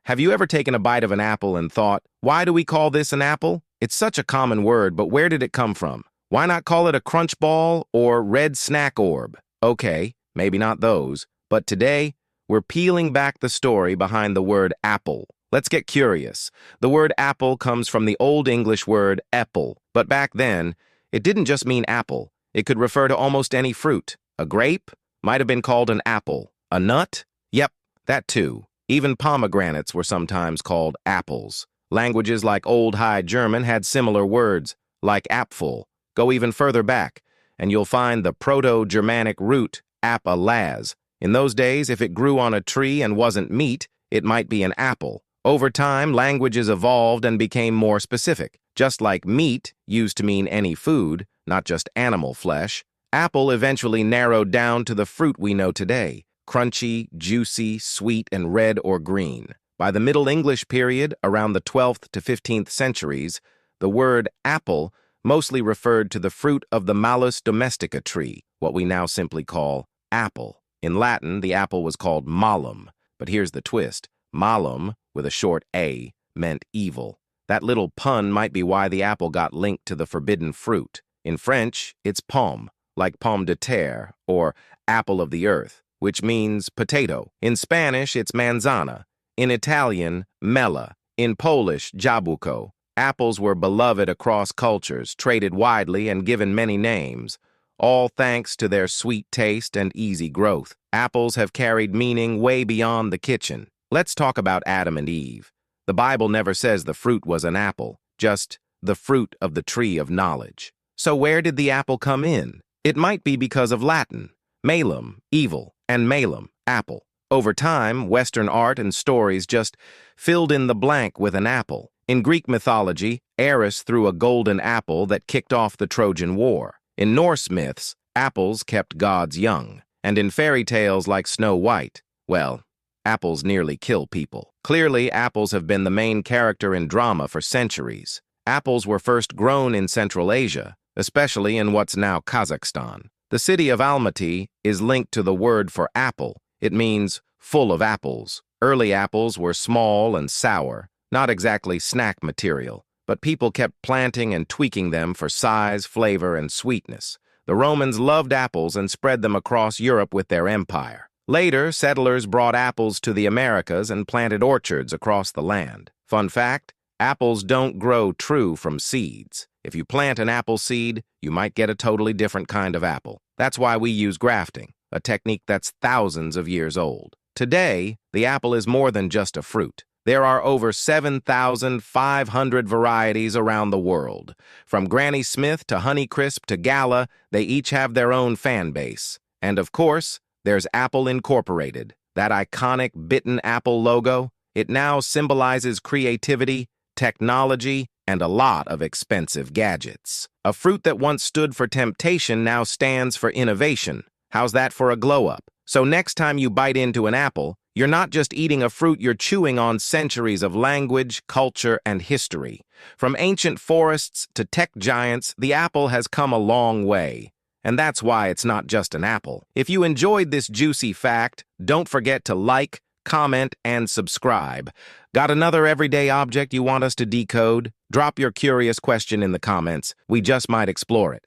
Have you ever taken a bite of an apple and thought, why do we call this an apple? It's such a common word, but where did it come from? Why not call it a crunch ball or red snack orb? Okay, maybe not those, but today, we're peeling back the story behind the word apple. Let's get curious. The word apple comes from the Old English word epple, but back then, it didn't just mean apple. It could refer to almost any fruit. A grape might have been called an apple. A nut? Yep, that too. Even pomegranates were sometimes called apples. Languages like Old High German had similar words, like apfel. Go even further back, and you'll find the Proto-Germanic root appalaz. In those days, if it grew on a tree and wasn't meat, it might be an apple. Over time, languages evolved and became more specific. Just like meat used to mean any food, not just animal flesh, apple eventually narrowed down to the fruit we know today: crunchy, juicy, sweet, and red or green. By the Middle English period, around the 12th to 15th centuries, the word apple mostly referred to the fruit of the Malus domestica tree, what we now simply call apple. In Latin, the apple was called malum, but here's the twist. Malum, with a short a, meant evil. That little pun might be why the apple got linked to the forbidden fruit. In French, it's pomme, like pomme de terre, or apple of the earth, which means potato. In Spanish, it's manzana. In Italian, mela. In Polish, jabłko. Apples were beloved across cultures, traded widely, and given many names, all thanks to their sweet taste and easy growth. Apples have carried meaning way beyond the kitchen. Let's talk about Adam and Eve. The Bible never says the fruit was an apple, just the fruit of the tree of knowledge. So where did the apple come in? It might be because of Latin. Malum, evil, and malum, apple. Over time, Western art and stories just filled in the blank with an apple. In Greek mythology, Eris threw a golden apple that kicked off the Trojan War. In Norse myths, apples kept gods young. And in fairy tales like Snow White, well, apples nearly kill people. Clearly, apples have been the main character in drama for centuries. Apples were first grown in Central Asia, especially in what's now Kazakhstan. The city of Almaty is linked to the word for apple. It means full of apples. Early apples were small and sour, not exactly snack material, but people kept planting and tweaking them for size, flavor, and sweetness. The Romans loved apples and spread them across Europe with their empire. Later, settlers brought apples to the Americas and planted orchards across the land. Fun fact, apples don't grow true from seeds. If you plant an apple seed, you might get a totally different kind of apple. That's why we use grafting, a technique that's thousands of years old. Today, the apple is more than just a fruit. There are over 7,500 varieties around the world. From Granny Smith to Honeycrisp to Gala, they each have their own fan base. And of course, there's Apple Incorporated, that iconic bitten apple logo. It now symbolizes creativity, technology, and a lot of expensive gadgets. A fruit that once stood for temptation now stands for innovation. How's that for a glow-up? So next time you bite into an apple, you're not just eating a fruit, you're chewing on centuries of language, culture, and history. From ancient forests to tech giants, the apple has come a long way. And that's why it's not just an apple. If you enjoyed this juicy fact, don't forget to like, comment, and subscribe. Got another everyday object you want us to decode? Drop your curious question in the comments. We just might explore it.